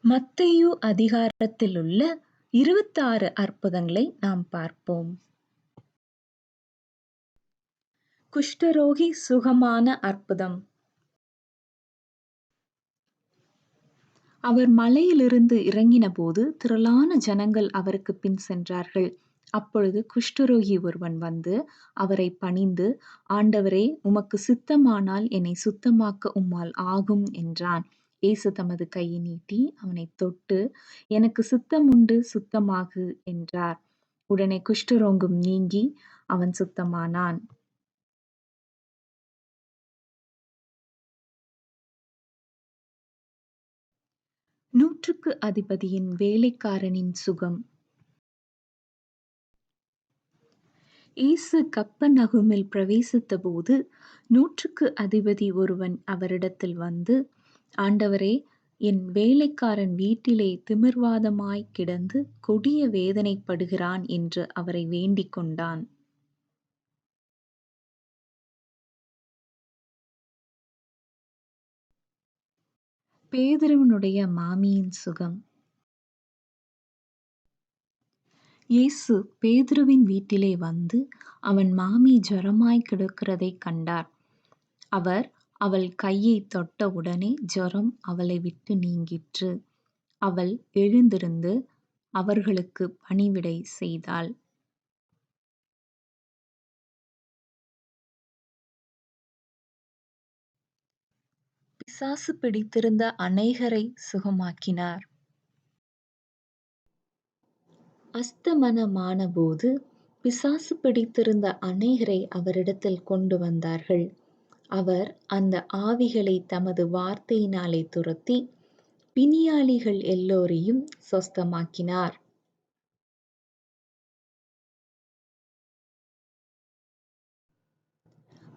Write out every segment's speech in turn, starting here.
மத்தேயு அதிகாரத்திலுள்ள 26 அற்புதங்களை நாம் பார்ப்போம். குஷ்டரோகி சுகமான அற்புதம். அவர் மலையிலிருந்து இறங்கினபோது திரளான ஜனங்கள் அவருக்கு பின் சென்றார்கள். அப்பொழுது குஷ்டரோகி ஒருவன் வந்து அவரை பணிந்து, ஆண்டவரே, உமக்கு சித்தமானால் என்னை சுத்தமாக்க உம்மால் ஆகும் என்றான். இயேசு தமது கையை நீட்டி அவனைத் தொட்டு, எனக்கு சித்தமுண்டு, சுத்தமாகு என்றார். உடனே குஷ்டரோகம் நீங்கி அவன் சுத்தமானான். நூற்றுக்கு அதிபதியின் வேலைக்காரனின் சுகம். இயேசு கப்பர்நகூமில் பிரவேசித்தபோது நூற்றுக்கு அதிபதி ஒருவன் அவரிடத்தில் வந்து, ஆண்டவரே, என் வேலைக்காரன் வீட்டிலே திமிர்வாதமாய்க் கிடந்து கொடிய வேதனைப்படுகிறான் என்று அவரை வேண்டிக் கொண்டான். பேதுருவினுடைய மாமியின் சுகம். இயேசு பேதுருவின் வீட்டிலே வந்து அவன் மாமி ஜுரமாய் கிடக்கிறதைக் கண்டார். அவர் அவள் கையைத் தொட்டவுடனே ஜுரம் அவளை விட்டு நீங்கிற்று. அவள் எழுந்திருந்து அவர்களுக்கு பணிவிடை செய்தாள். பிசாசு பிடித்திருந்த அநேகரை சுகமாக்கினார். அஸ்தமனமானபோது பிசாசு பிடித்திருந்த அநேகரை அவரிடத்தில் கொண்டு வந்தார்கள். அவர் அந்த ஆவிகளை தமது வார்த்தையினாலே துரத்தி பிணியாளிகள் எல்லோரையும் சொஸ்தமாக்கினார்.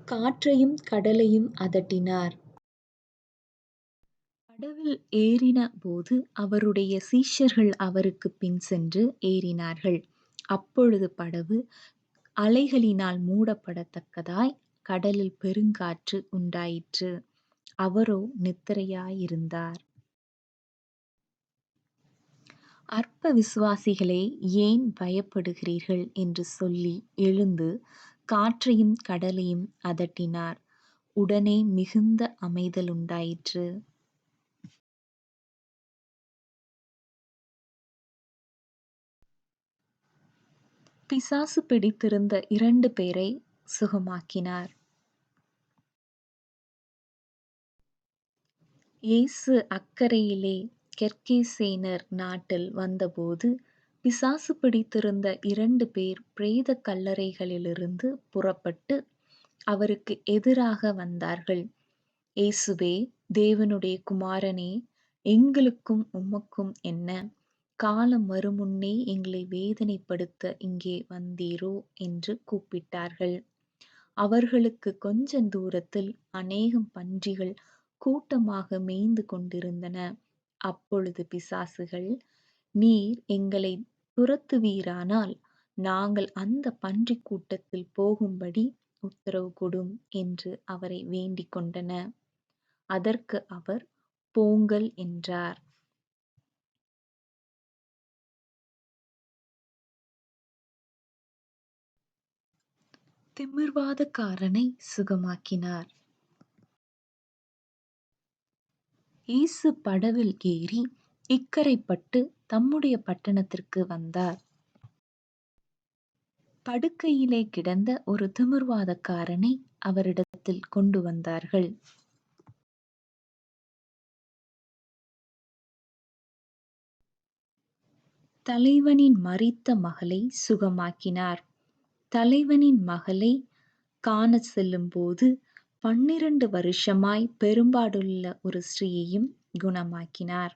காற்றையும் கடலையும் அதட்டினார். படவில் ஏறின போது அவருடைய சீஷர்கள் அவருக்கு பின் சென்று ஏறினார்கள். அப்பொழுது படவு அலைகளினால் மூடப்படத்தக்கதாய் கடலில் பெருங்காற்று உண்டாயிற்று. அவரோ நித்திரையாயிருந்தார். அற்ப விசுவாசிகளே, ஏன் பயப்படுகிறீர்கள் என்று சொல்லி எழுந்து காற்றையும் கடலையும் அதட்டினார். உடனே மிகுந்த அமைதலுண்டாயிற்று. பிசாசு பிடித்திருந்த 2 பேரை சுகமாக்கினார். இயேசு அக்கரையிலே கெர்கேசேனர் நாட்டில் வந்தபோது பிசாசு பிடித்திருந்த 2 பேர் பிரேத கல்லறைகளிலிருந்து புறப்பட்டு அவருக்கு எதிராக வந்தார்கள். இயேசுவே, தேவனுடைய குமாரனே, எங்களுக்கும் உமக்கும் என்ன? காலம் வருமுன்னே எங்களை வேதனைப்படுத்த இங்கே வந்தீரோ என்று கூப்பிட்டார்கள். அவர்களுக்கு கொஞ்ச தூரத்தில் அநேகம் பன்றிகள் கூட்டமாக மேய்ந்து கொண்டிருந்தன. அப்பொழுது பிசாசுகள், நீர் எங்களை துரத்துவீரானால் நாங்கள் அந்த பன்றிக் கூட்டத்தில் போகும்படி உத்தரவு கொடும் என்று அவரை வேண்டிக் கொண்டன. அதற்கு அவர், போங்கள் என்றார். திமிர்வாதக்காரனை சுகமாக்கினார். இயேசு படவில் ஏறி இக்கரைப்பட்டு தம்முடைய பட்டணத்திற்கு வந்தார். படுக்கையிலே கிடந்த ஒரு திமிர்வாதக்காரனை அவரிடத்தில் கொண்டு வந்தார்கள். தலைவனின் மரித்த மகளை சுகமாக்கினார். தலைவனின் மகளை காணச் செல்லும்போது 12 வருஷமாய் பெரும்பாடுள்ள ஒரு ஸ்திரீயையும் குணமாக்கினார்.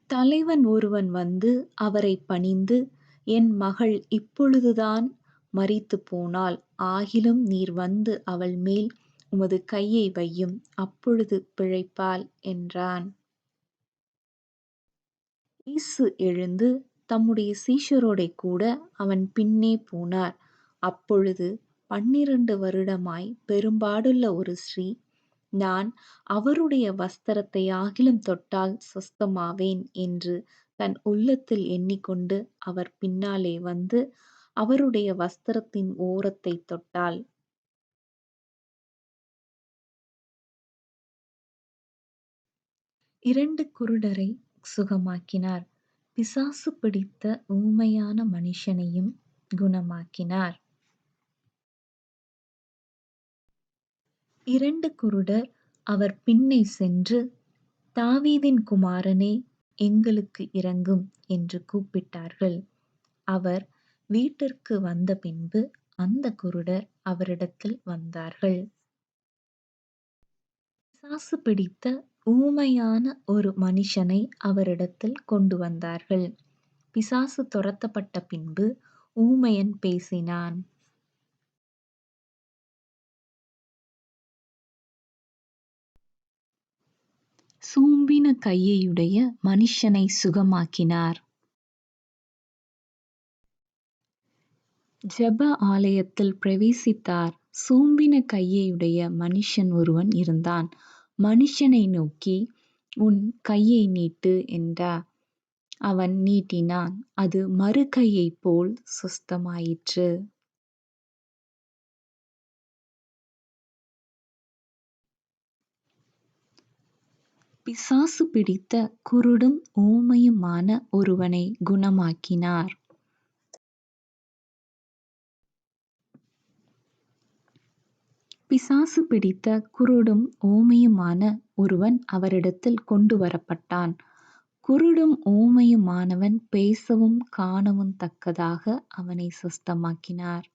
தலைவன் ஒருவன் வந்து அவரை பணிந்து, என் மகள் இப்பொழுதுதான் மரித்துப் போனாள். ஆகிலும் நீர் வந்து அவள் மேல் உமது கையை வையும், அப்பொழுது பிழைப்பாள் என்றான். இயேசு எழுந்து தம்முடைய சீஷரோடே கூட அவன் பின்னே போனார். அப்பொழுது 12 வருடமாய் பெரும்பாடுள்ள ஒரு ஸ்திரீ நான் அவருடைய வஸ்திரத்தையாகிலும் தொட்டால் சொஸ்தமாவேன் என்று தன் உள்ளத்தில் எண்ணிக்கொண்டு அவர் பின்னாலே வந்து அவருடைய வஸ்திரத்தின் ஓரத்தைத் தொட்டாள். 2 குருடரை சுகமாக்கினார். பிசாசு பிடித்த ஊமையான மனுஷனையும் குணமாக்கினார். 2 குருடர் அவர் பின்னே சென்று, தாவீதின் குமாரனே, எங்களுக்கு இரங்கும் என்று கூப்பிட்டார்கள். அவர் வீட்டிற்கு வந்த பின்பு அந்தக் குருடர் அவரிடத்தில் வந்தார்கள். பிசாசு பிடித்த ஊமையான ஒரு மனுஷனை அவரிடத்தில் கொண்டு வந்தார்கள். பிசாசு துரத்தப்பட்ட பின்பு ஊமையன் பேசினான். சூம்பின கையையுடைய மனுஷனை சுகமாக்கினார். ஜெப ஆலயத்தில் பிரவேசித்தார். சூம்பின கையையுடைய மனுஷன் ஒருவன் இருந்தான். மனுஷனை நோக்கி, உன் கையை நீட்டு என்றார். அவன் நீட்டினான். அது மறு கையைப் போல் சுஸ்தமாயிற்று. பிசாசு பிடித்த குருடும் ஊமையுமான ஒருவனை குணமாக்கினார். பிசாசு பிடித்த குருடும் ஊமையுமான ஒருவன் அவரிடத்தில் கொண்டு வரப்பட்டான். குருடும் ஊமையுமானவன் பேசவும் காணவும் தக்கதாக அவனை சுஸ்தமாக்கினார்.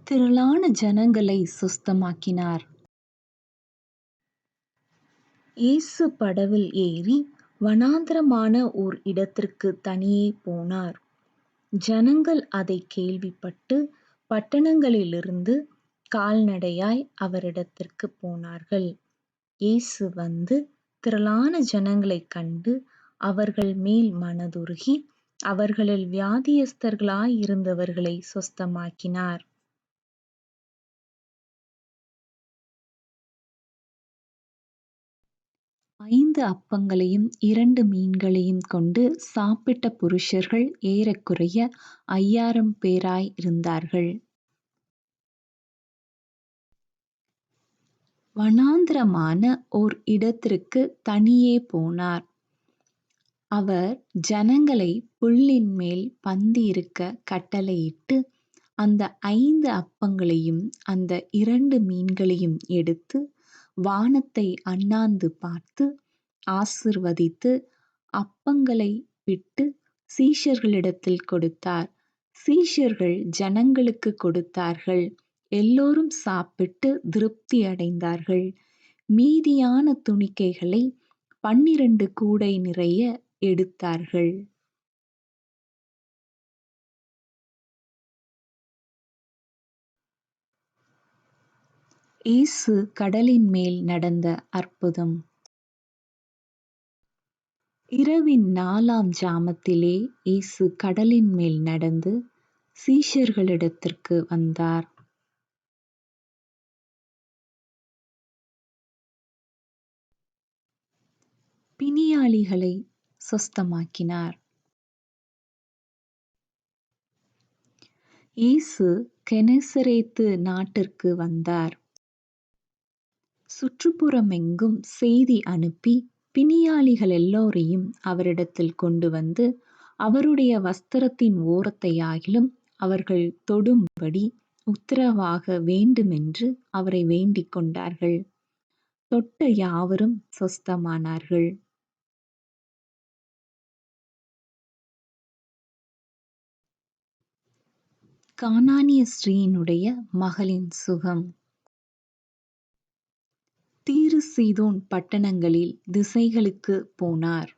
திரளான ஜனங்களை சுஸ்தமாக்கினார். இயேசு படவில் ஏறி வனாந்தரமான ஓர் இடத்திற்கு தனியே போனார். ஜனங்கள் அதைக் கேள்விப்பட்டு பட்டணங்களிலிருந்து கால்நடையாய் அவரிடத்திற்குப் போனார்கள். இயேசு வந்து திரளான ஜனங்களைக் கண்டு அவர்கள் மேல் மனதுருகி அவர்களில் வியாதியஸ்தர்களாயிருந்தவர்களை சுஸ்தமாக்கினார். 5 அப்பங்களையும் 2 மீன்களையும் கொண்டு சாப்பிட்ட புருஷர்கள் ஏறக்குறைய 5000 பேராயிருந்தார்கள். வனாந்தரமான ஓர் இடத்திற்குத் தனியே போனார். அவர் ஜனங்களைப் புல்லின்மேல் பந்தியிருக்கக் கட்டளையிட்டு, அந்த 5 அப்பங்களையும் அந்த 2 மீன்களையும் எடுத்து, வானத்தை அண்ணாந்து பார்த்து, ஆசீர்வதித்து, அப்பங்களை பிட்டு, சீஷர்களிடத்தில் கொடுத்தார். சீஷர்கள் ஜனங்களுக்குக் கொடுத்தார்கள். எல்லோரும் சாப்பிட்டு திருப்தி அடைந்தார்கள். மீதியான துணிக்கைகளை 12 கூடை நிறைய எடுத்தார்கள். இயேசு கடலின் மேல் நடந்த அற்புதம். இரவின் 4ஆம் ஜாமத்திலே இயேசு கடலின் மேல் நடந்து சீஷர்களிடத்திற்கு வந்தார். பிணியாளிகளை சொஸ்தமாக்கினார். இயேசு கெனசரேத்து நாட்டிற்கு வந்தார். சுற்றுப்புறமெங்கும் செய்தி அனுப்பி பிணியாளிகள் எல்லோரையும் அவரிடத்தில் கொண்டு வந்து அவருடைய வஸ்திரத்தின் ஓரத்தையாகிலும் அவர்கள் தொடும்படி உத்தரவாக வேண்டுமென்று அவரை வேண்டிக் கொண்டார்கள். தொட்ட யாவரும் சொஸ்தமானார்கள். கானானிய ஸ்திரீயினுடைய மகளின் சுகம். தீரு சீதோன் பட்டணங்களில் திசைகளுக்குப் போனார்.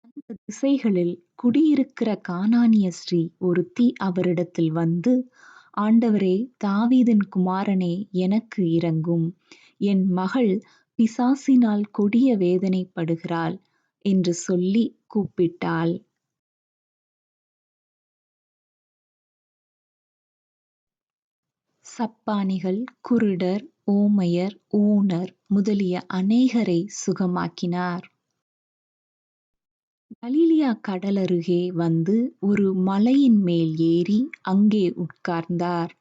அந்த திசைகளில் குடியிருக்கிற கானானிய ஸ்திரீ ஒருத்தி அவரிடத்தில் வந்து, ஆண்டவரே, தாவீதின் குமாரனே, எனக்கு இரங்கும். என் மகள் பிசாசினால் கொடிய வேதனைப்படுகிறாள் என்று சொல்லிக் கூப்பிட்டாள். சப்பாணிகள், குருடர், ஊமையர், ஊனர் முதலிய அநேகரை சுகமாக்கினார். கலிலியா கடலருகே வந்து ஒரு மலையின் மேல் ஏறி அங்கே உட்கார்ந்தார்.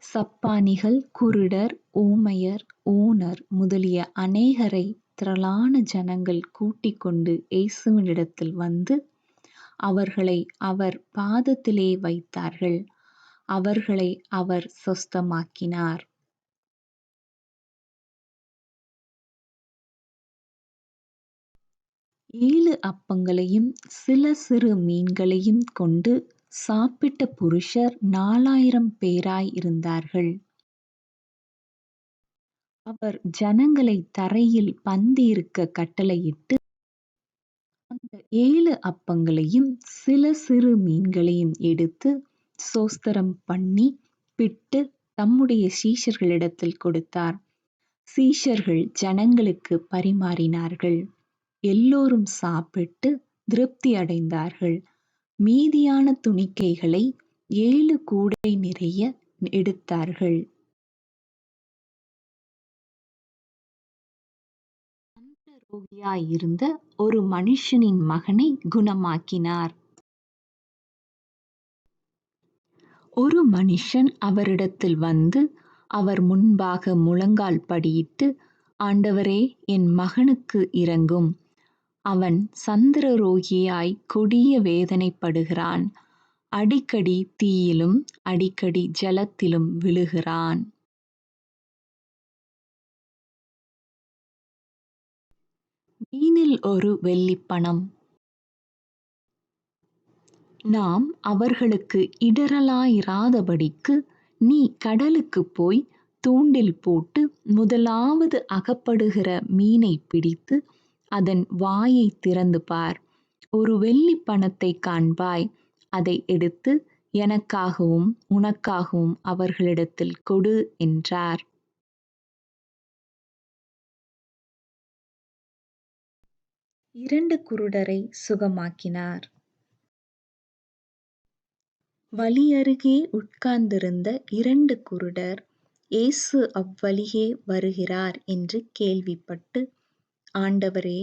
சப்பாணிகள், குருடர், ஊமையர், ஊனர் முதலிய அநேகரை திரளான ஜனங்கள் கூட்டிக் கொண்டு இயேசுவினிடத்தில் வந்து அவர்களை அவர் பாதத்திலே வைத்தார்கள். அவர்களை அவர் சொஸ்தமாக்கினார். 7 அப்பங்களையும் சில சிறு மீன்களையும் கொண்டு சாப்பிட்ட புருஷர் 4000 பேராய் இருந்தார்கள். அவர் ஜனங்களை தரையில் பந்தியிருக்க கட்டளையிட்டு, அந்த 7 அப்பங்களையும் சில சிறு மீன்களையும் எடுத்து ஸ்தோத்திரம் பண்ணி பிட்டு தம்முடைய சீஷர்களிடத்தில் கொடுத்தார். சீஷர்கள் ஜனங்களுக்கு பரிமாறினார்கள். எல்லோரும் சாப்பிட்டு திருப்தி அடைந்தார்கள். மீதியான துணிக்கைகளை 7 கூடை நிறைய எடுத்தார்கள். ரோகியாயிருந்த ஒரு மனுஷனின் மகனை குணமாக்கினார். ஒரு மனுஷன் அவரிடத்தில் வந்து அவர் முன்பாக முழங்கால் படியிட்டு, ஆண்டவரே, என் மகனுக்கு இரங்கும். அவன் சந்திரரோகியாய் கொடிய வேதனைப்படுகிறான். அடிக்கடி தீயிலும் அடிக்கடி ஜலத்திலும் விழுகிறான். மீனில் ஒரு வெள்ளிப்பணம். நாம் அவர்களுக்கு இடறலாயிராதபடிக்கு நீ கடலுக்குப் போய் தூண்டில் போட்டு முதலாவது அகப்படுகிற மீனைப் பிடித்து அதன் வாயைத் திறந்து பார். ஒரு வெள்ளிப் பணத்தைக் காண்பாய். அதை எடுத்து எனக்காகவும் உனக்காகவும் அவர்களிடத்தில் கொடு என்றார். இரண்டு குருடரை சுகமாக்கினார். வழியருகே உட்கார்ந்திருந்த 2 குருடர் இயேசு அவ்வழியே வருகிறார் என்று கேள்விப்பட்டு, ஆண்டவரே,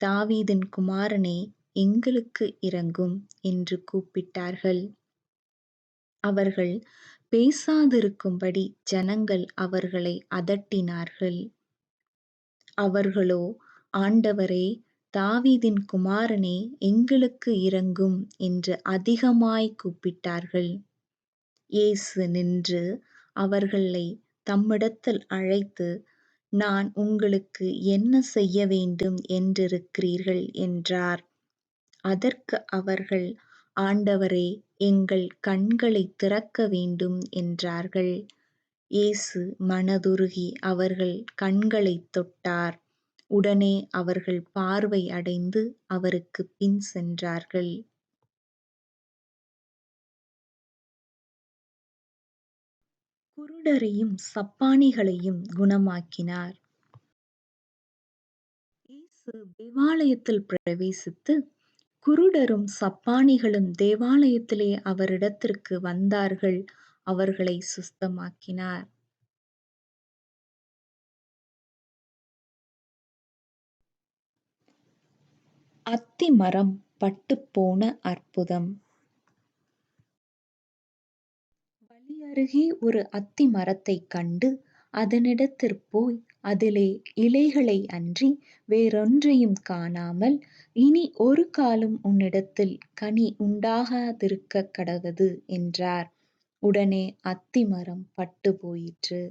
தாவீதின் குமாரனே, எங்களுக்கு இரங்கும் என்று கூப்பிட்டார்கள். அவர்கள் பேசாதிருக்கும்படி ஜனங்கள் அவர்களை அதட்டினார்கள். அவர்களோ, ஆண்டவரே, தாவீதின் குமாரனே, எங்களுக்கு இரங்கும் என்று அதிகமாய்க் கூப்பிட்டார்கள். இயேசு நின்று அவர்களைத் தம்மிடத்தில் அழைத்து, நான் உங்களுக்கு என்ன செய்ய வேண்டும் என்றிருக்கிறீர்கள் என்றார். அதற்கு அவர்கள், ஆண்டவரே, எங்கள் கண்களைத் திறக்க வேண்டும் என்றார்கள். இயேசு மனதுருகி அவர்கள் கண்களைத் தொட்டார். உடனே அவர்கள் பார்வை அடைந்து அவருக்குப் பின் சென்றார்கள். குருடரையும் சப்பாணிகளையும் குணமாக்கினார். இயேசு தேவாலயத்தில் பிரவேசித்து, குருடரும் சப்பாணிகளும் தேவாலயத்திலே அவரிடத்திற்கு வந்தார்கள். அவர்களை சுத்தமாக்கினார். அத்திமரம் பட்டுப்போன அற்புதம். வழியருகே ஒரு அத்தி மரத்தைக் கண்டு அதனிடத்திற் போய் அதிலே இலைகளை அன்றி வேறொன்றையும் காணாமல், இனி ஒரு காலும் உன்னிடத்தில் கனி உண்டாகாதிருக்கக் கடவது என்றார். உடனே அத்தி மரம் பட்டுப் போயிற்று.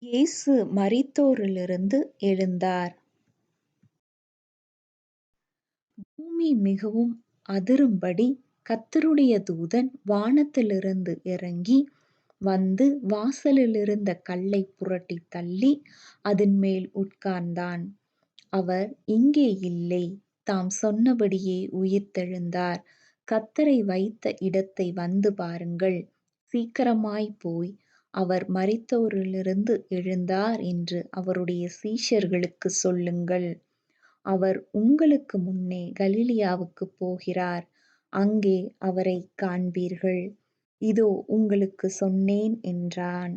இயேசு மரித்தோரிலிருந்து எழுந்தார். பூமி மிகவும் அதிரும்படி கர்த்தருடைய தூதன் வானத்திலிருந்து இறங்கி வந்து வாசலிலிருந்த கல்லைப் புரட்டித் தள்ளி அதின்மேல் உட்கார்ந்தான். அவர் இங்கே இல்லை, தாம் சொன்னபடியே உயிர்த்தெழுந்தார். கர்த்தரை வைத்த இடத்தை வந்து பாருங்கள். சீக்கிரமாய்ப் போய் அவர் மரித்தோரிலிருந்து எழுந்தார் என்று அவருடைய சீஷர்களுக்குச் சொல்லுங்கள். அவர் உங்களுக்கு முன்னே கலிலியாவுக்குப் போகிறார். அங்கே அவரைக் காண்பீர்கள். இதோ உங்களுக்குச் சொன்னேன் என்றான்.